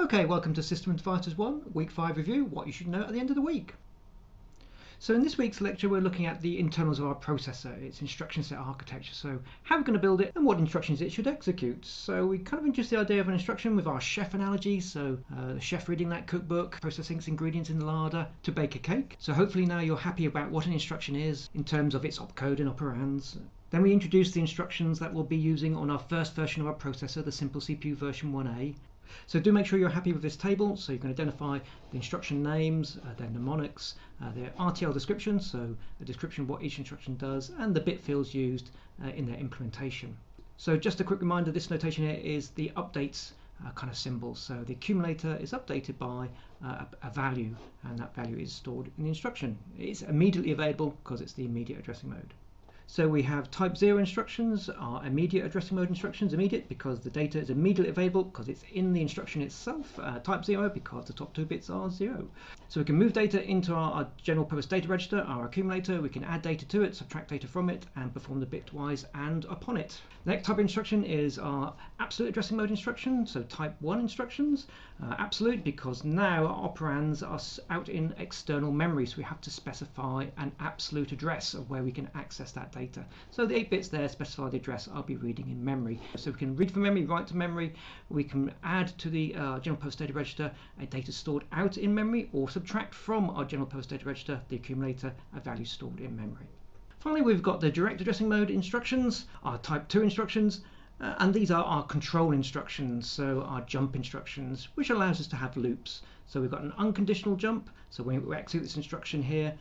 Okay, welcome to System Advisors 1, Week 5 review, what you should know at the end of the week. So in this week's lecture we're looking at the internals of our processor, its instruction set architecture, so how we're going to build it and what instructions it should execute. So we kind of introduced the idea of an instruction with our chef analogy, so the chef reading that cookbook, processing its ingredients in the larder to bake a cake. So hopefully now you're happy about what an instruction is in terms of its opcode and operands. Then we introduced the instructions that we'll be using on our first version of our processor, the Simple CPU version 1A. So do make sure you're happy with this table, so you can identify the instruction names, their mnemonics, their RTL description, so a description of what each instruction does, and the bit fields used in their implementation. So just a quick reminder, this notation here is the updates kind of symbol. So the accumulator is updated by a value, and that value is stored in the instruction. It's immediately available because it's the immediate addressing mode. So we have type 0 instructions, our immediate addressing mode instructions, immediate because the data is immediately available because it's in the instruction itself, type 0 because the top two bits are 0. So we can move data into our general purpose data register, our accumulator, we can add data to it, subtract data from it, and perform the bitwise and upon it. The next type of instruction is our absolute addressing mode instruction, so type 1 instructions, absolute because now our operands are out in external memory, so we have to specify an absolute address of where we can access that data. So the 8 bits there specify the address I'll be reading in memory. So we can read from memory, write to memory, we can add to the general purpose data register a data stored out in memory, or subtract from our general purpose data register, the accumulator, a value stored in memory. Finally, we've got the direct addressing mode instructions, our type 2 instructions, and these are our control instructions, so our jump instructions, which allows us to have loops. So we've got an unconditional jump, so when we execute this instruction here,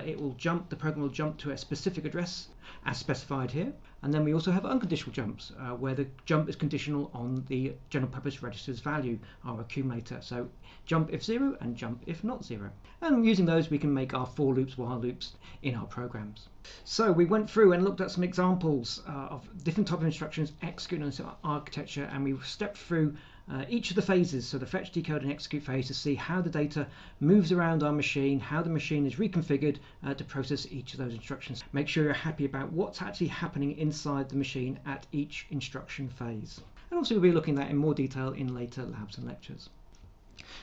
it will jump, the program will jump to a specific address as specified here. And then we also have unconditional jumps, where the jump is conditional on the general purpose register's value, our accumulator. So jump if 0 and jump if not 0. And using those we can make our for loops, while loops in our programs. So we went through and looked at some examples of different types of instructions executed on this architecture, and we stepped through each of the phases, so the fetch, decode and execute phase, to see how the data moves around our machine, how the machine is reconfigured to process each of those instructions. Make sure you're happy about what's actually happening inside the machine at each instruction phase. And also we'll be looking at that in more detail in later labs and lectures.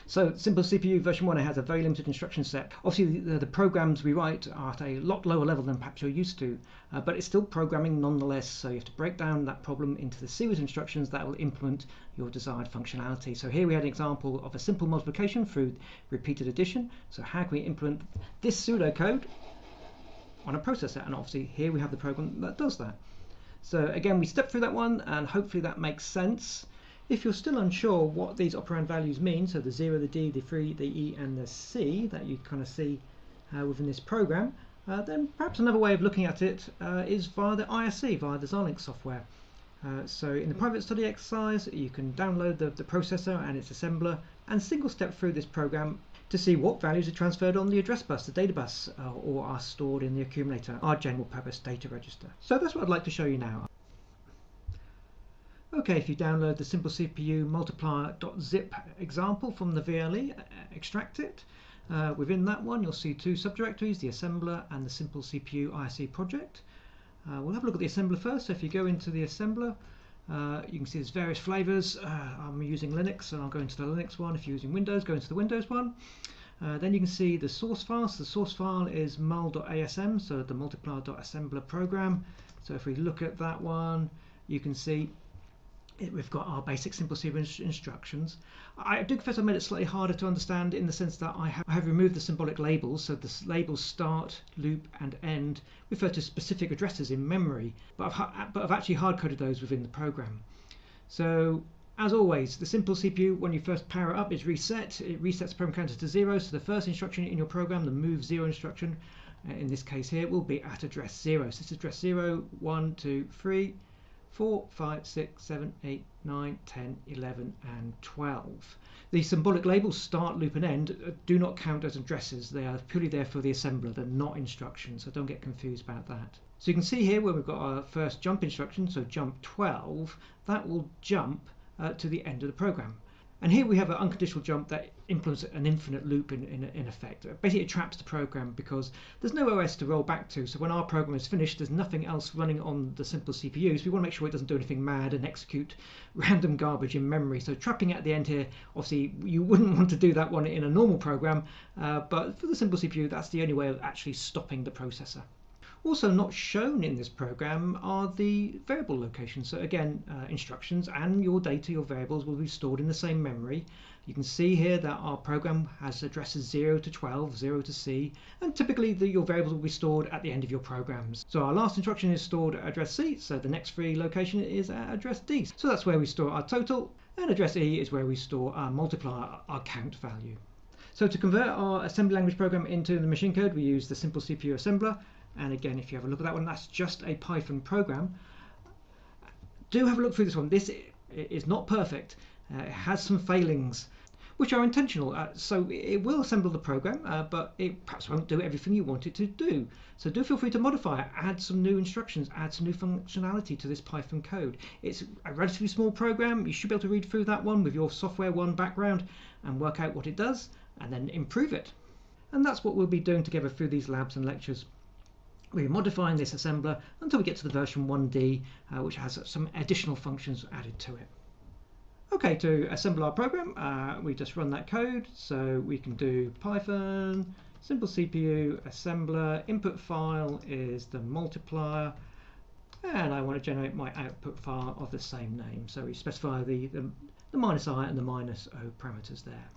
So Simple CPU version 1 has a very limited instruction set. Obviously the programs we write are at a lot lower level than perhaps you're used to, but it's still programming nonetheless, so you have to break down that problem into the series of instructions that will implement your desired functionality. So here we had an example of a simple multiplication through repeated addition. So how can we implement this pseudocode on a processor? And obviously here we have the program that does that. So again, we step through that one and hopefully that makes sense. If you're still unsure what these operand values mean, so the 0, the D, the 3, the E and the C that you kind of see within this program, then perhaps another way of looking at it is via the ISC, via the Xilinx software. So in the private study exercise you can download the processor and its assembler and single step through this program to see what values are transferred on the address bus, the data bus, or are stored in the accumulator, our general purpose data register. So that's what I'd like to show you now. Okay, if you download the Simple CPU Multiplier.zip example from the VLE, extract it. Within that one you'll see two subdirectories, the assembler and the Simple CPU ISC project. We'll have a look at the assembler first. So if you go into the assembler, you can see there's various flavors. I'm using Linux and I'll go into the Linux one. If you're using Windows, go into the Windows one. Then you can see the source file. So the source file is mul.asm, so the multiplier.assembler program. So if we look at that one, you can see we've got our basic simple CPU instructions. I do confess I made it slightly harder to understand in the sense that I have removed the symbolic labels, so the labels start, loop and end refer to specific addresses in memory, but I've actually hard-coded those within the program. So as always, the Simple CPU, when you first power it up, is reset. It resets the program counter to 0, so the first instruction in your program, the move 0 instruction, in this case here, will be at address 0. So this is address 0, 1, 2, 3, 4, 5, 6, 7, 8, 9, 10, 11 and 12. The symbolic labels start, loop and end do not count as addresses. They are purely there for the assembler. They're not instructions, so don't get confused about that. So you can see here where we've got our first jump instruction, so jump 12, that will jump to the end of the program. And here we have an unconditional jump that implements an infinite loop in effect. Basically it traps the program because there's no OS to roll back to, so when our program is finished there's nothing else running on the simple CPU, so we want to make sure it doesn't do anything mad and execute random garbage in memory. So trapping at the end here, obviously you wouldn't want to do that one in a normal program, but for the simple CPU that's the only way of actually stopping the processor. Also not shown in this program are the variable locations. So again, instructions and your data, your variables, will be stored in the same memory. You can see here that our program has addresses 0 to 12, 0 to C, and typically your variables will be stored at the end of your programs. So our last instruction is stored at address C, so the next free location is at address D. So that's where we store our total, and address E is where we store our multiplier, our count value. So to convert our assembly language program into the machine code, we use the simple CPU assembler. And again, if you have a look at that one, that's just a Python program. Do have a look through this one. This is not perfect. It has some failings, which are intentional. So it will assemble the program, but it perhaps won't do everything you want it to do. So do feel free to modify it, add some new instructions, add some new functionality to this Python code. It's a relatively small program. You should be able to read through that one with your Software 1 background and work out what it does, and then improve it. And that's what we'll be doing together through these labs and lectures. We're modifying this assembler until we get to the version 1D, which has some additional functions added to it. Okay, to assemble our program, we just run that code. So we can do Python, simple CPU assembler, input file is the multiplier, and I want to generate my output file of the same name. So we specify the minus I and the minus O parameters there.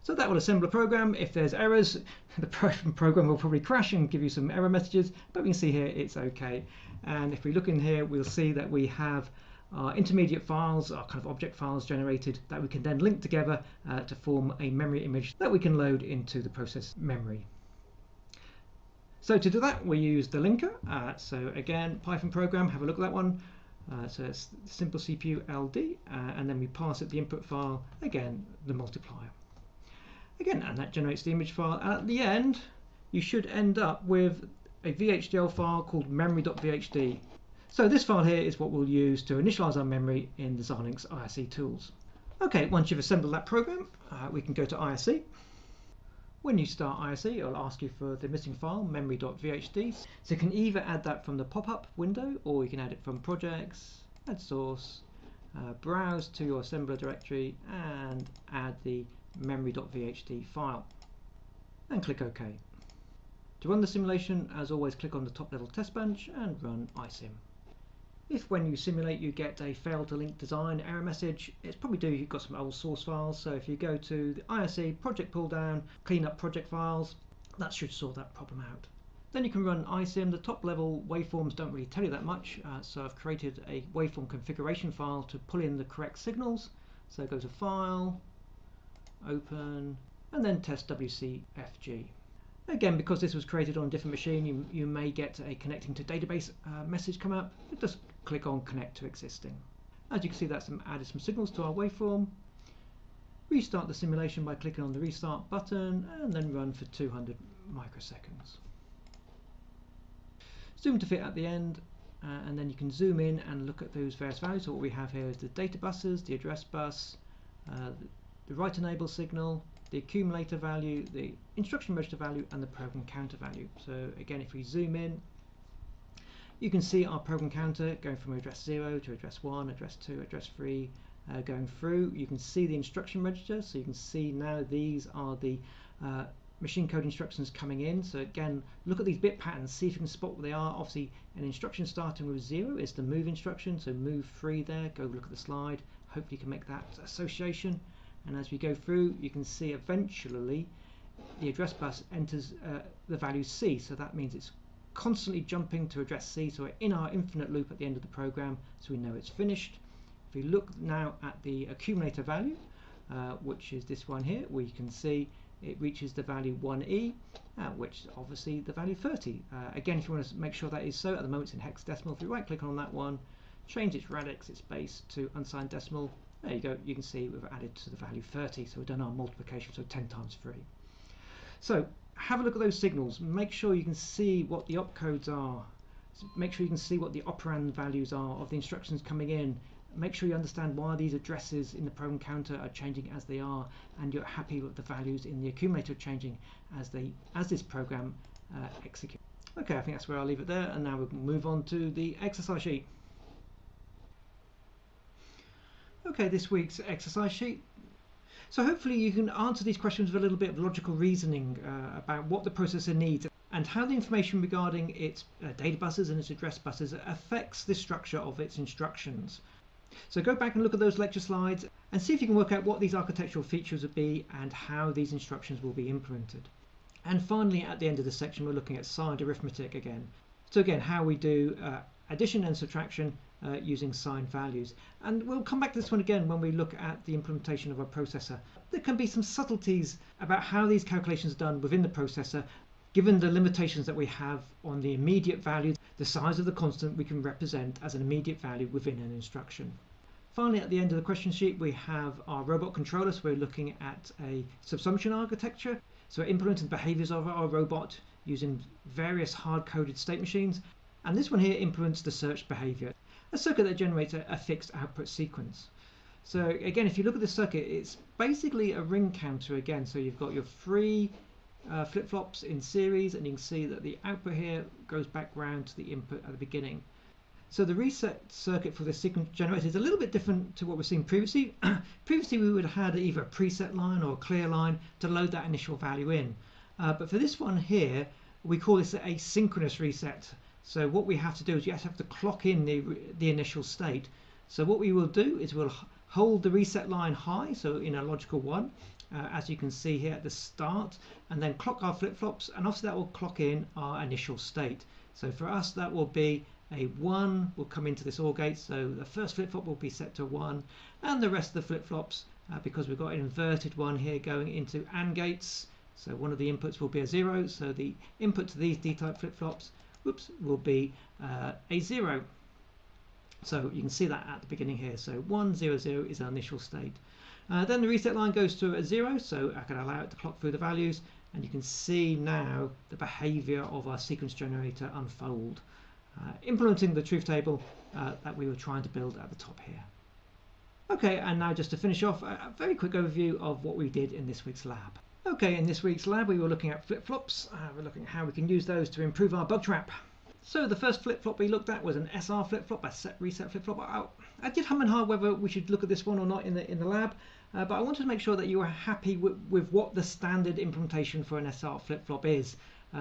So that will assemble a program. If there's errors, the program will probably crash and give you some error messages, but we can see here it's okay. And if we look in here, we'll see that we have our intermediate files, our kind of object files generated that we can then link together to form a memory image that we can load into the process memory. So to do that, we use the linker. So again, Python program, have a look at that one. So it's simple CPU LD, and then we pass it the input file, again, the multiplier. Again, and that generates the image file. And at the end, you should end up with a VHDL file called memory.vhd. So this file here is what we'll use to initialize our memory in the Xilinx ISE tools. Okay, once you've assembled that program, we can go to ISE. When you start ISE, it'll ask you for the missing file, memory.vhd. So you can either add that from the pop-up window, or you can add it from projects, add source, browse to your assembler directory, and add the memory.vhd file, and click OK. To run the simulation, as always, click on the top level test bench and run iSim. If when you simulate you get a fail to link design error message, it's probably due you've got some old source files. So if you go to the ISE project pull down, clean up project files, that should sort that problem out. Then you can run iSim. The top level waveforms don't really tell you that much, so I've created a waveform configuration file to pull in the correct signals. So go to File, Open, and then test WCFG. Again, because this was created on a different machine, you may get a connecting to database message come up. Just click on Connect to Existing. As you can see, that's added some signals to our waveform. Restart the simulation by clicking on the Restart button, and then run for 200 microseconds. Zoom to fit at the end, and then you can zoom in and look at those various values. So what we have here is the data buses, the address bus, the write enable signal, the accumulator value, the instruction register value, and the program counter value. So again, if we zoom in, you can see our program counter going from address 0 to address 1, address 2, address 3, going through. You can see the instruction register, so you can see now these are the machine code instructions coming in. So again, look at these bit patterns, see if you can spot what they are. Obviously, an instruction starting with 0 is the move instruction, so move 3 there. Go look at the slide. Hopefully you can make that association. And as we go through, you can see eventually the address bus enters the value C, so that means it's constantly jumping to address C, so we're in our infinite loop at the end of the program, so we know it's finished. If we look now at the accumulator value, which is this one here, we can see it reaches the value 1e, which is obviously the value 30. Again, if you want to make sure that is so, at the moment it's in hexadecimal. If we right click on that one, change its radix, its base, to unsigned decimal, there you go, you can see we've added to the value 30, so we've done our multiplication, so 10 times 3. So have a look at those signals, make sure you can see what the opcodes are, make sure you can see what the operand values are of the instructions coming in. make sure you understand why these addresses in the program counter are changing as they are, and you're happy with the values in the accumulator changing as this program executes. Okay, I think that's where I'll leave it there, and now we can move on to the exercise sheet. Okay, this week's exercise sheet. So hopefully you can answer these questions with a little bit of logical reasoning about what the processor needs and how the information regarding its data buses and its address buses affects the structure of its instructions. So go back and look at those lecture slides and see if you can work out what these architectural features would be and how these instructions will be implemented. And finally, at the end of this section, we're looking at signed arithmetic again. So again, how we do addition and subtraction using signed values. And we'll come back to this one again when we look at the implementation of our processor. There can be some subtleties about how these calculations are done within the processor, given the limitations that we have on the immediate value, the size of the constant we can represent as an immediate value within an instruction. Finally, at the end of the question sheet, we have our robot controller. So we're looking at a subsumption architecture. So we're implementing the behaviors of our robot using various hard-coded state machines. And this one here implements the search behavior, a circuit that generates a fixed output sequence. So again, if you look at the circuit, it's basically a ring counter again. So you've got your three flip-flops in series, and you can see that the output here goes back round to the input at the beginning. So the reset circuit for this sequence generator is a little bit different to what we've seen previously. Previously we would have had either a preset line or a clear line to load that initial value in. But for this one here, we call this a synchronous reset. So what we have to do is you actually have to clock in the initial state. So what we will do is we'll hold the reset line high, so in a logical 1, as you can see here at the start, and then clock our flip-flops, and after that will clock in our initial state. So for us that will be a 1 will come into this OR gate, so the first flip-flop will be set to 1, and the rest of the flip-flops, because we've got an inverted one here going into AND gates, so one of the inputs will be a 0, so the input to these D-type flip-flops will be a 0. So you can see that at the beginning here. So 1, 0, 0 is our initial state. Then the reset line goes to a 0, so I can allow it to clock through the values, and you can see now the behavior of our sequence generator unfold, implementing the truth table that we were trying to build at the top here. Okay, and now just to finish off, a very quick overview of what we did in this week's lab. Okay, in this week's lab we were looking at flip-flops. We're looking at how we can use those to improve our bug trap. So the first flip-flop we looked at was an SR flip-flop, a set reset flip-flop. I did hum and haw whether we should look at this one or not in the lab, but I wanted to make sure that you were happy with what the standard implementation for an SR flip-flop is.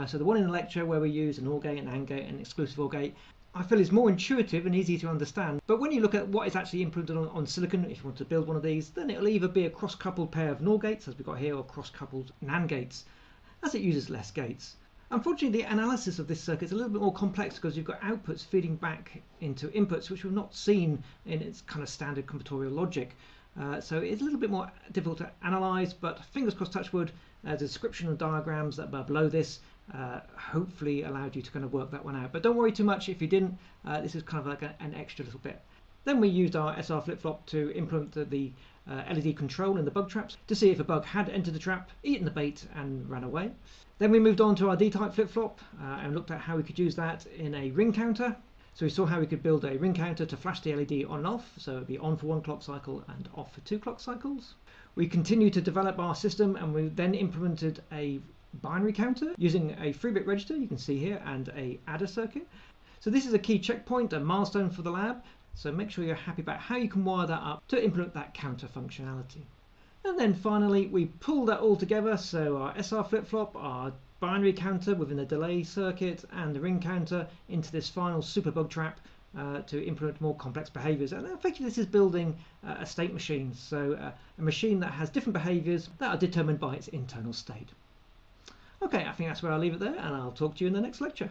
So the one in the lecture where we use an OR gate, an AND gate, and an exclusive OR gate, I feel is more intuitive and easy to understand. But when you look at what is actually implemented on silicon, if you want to build one of these, then it'll either be a cross-coupled pair of NOR gates, as we've got here, or cross-coupled NAND gates, as it uses less gates. Unfortunately, the analysis of this circuit is a little bit more complex because you've got outputs feeding back into inputs, which we've not seen in its kind of standard combinatorial logic. So it's a little bit more difficult to analyze, but fingers crossed, touch wood, the description and diagrams that are below this hopefully allowed you to kind of work that one out. But don't worry too much if you didn't. This is kind of like an extra little bit. Then we used our SR flip-flop to implement the LED control in the bug traps to see if a bug had entered the trap, eaten the bait, and ran away. Then we moved on to our D-type flip-flop and looked at how we could use that in a ring counter. So we saw how we could build a ring counter to flash the LED on and off, so it would be on for 1 clock cycle and off for 2 clock cycles. We continued to develop our system, and we then implemented a binary counter using a 3-bit register, you can see here, and a adder circuit. So this is a key checkpoint, a milestone for the lab, so make sure you're happy about how you can wire that up to implement that counter functionality. And then finally we pulled that all together, so our SR flip-flop, our binary counter within the delay circuit, and the ring counter into this final super bug trap to implement more complex behaviors. And effectively this is building a state machine, so a machine that has different behaviors that are determined by its internal state. Okay, I think that's where I'll leave it there, and I'll talk to you in the next lecture.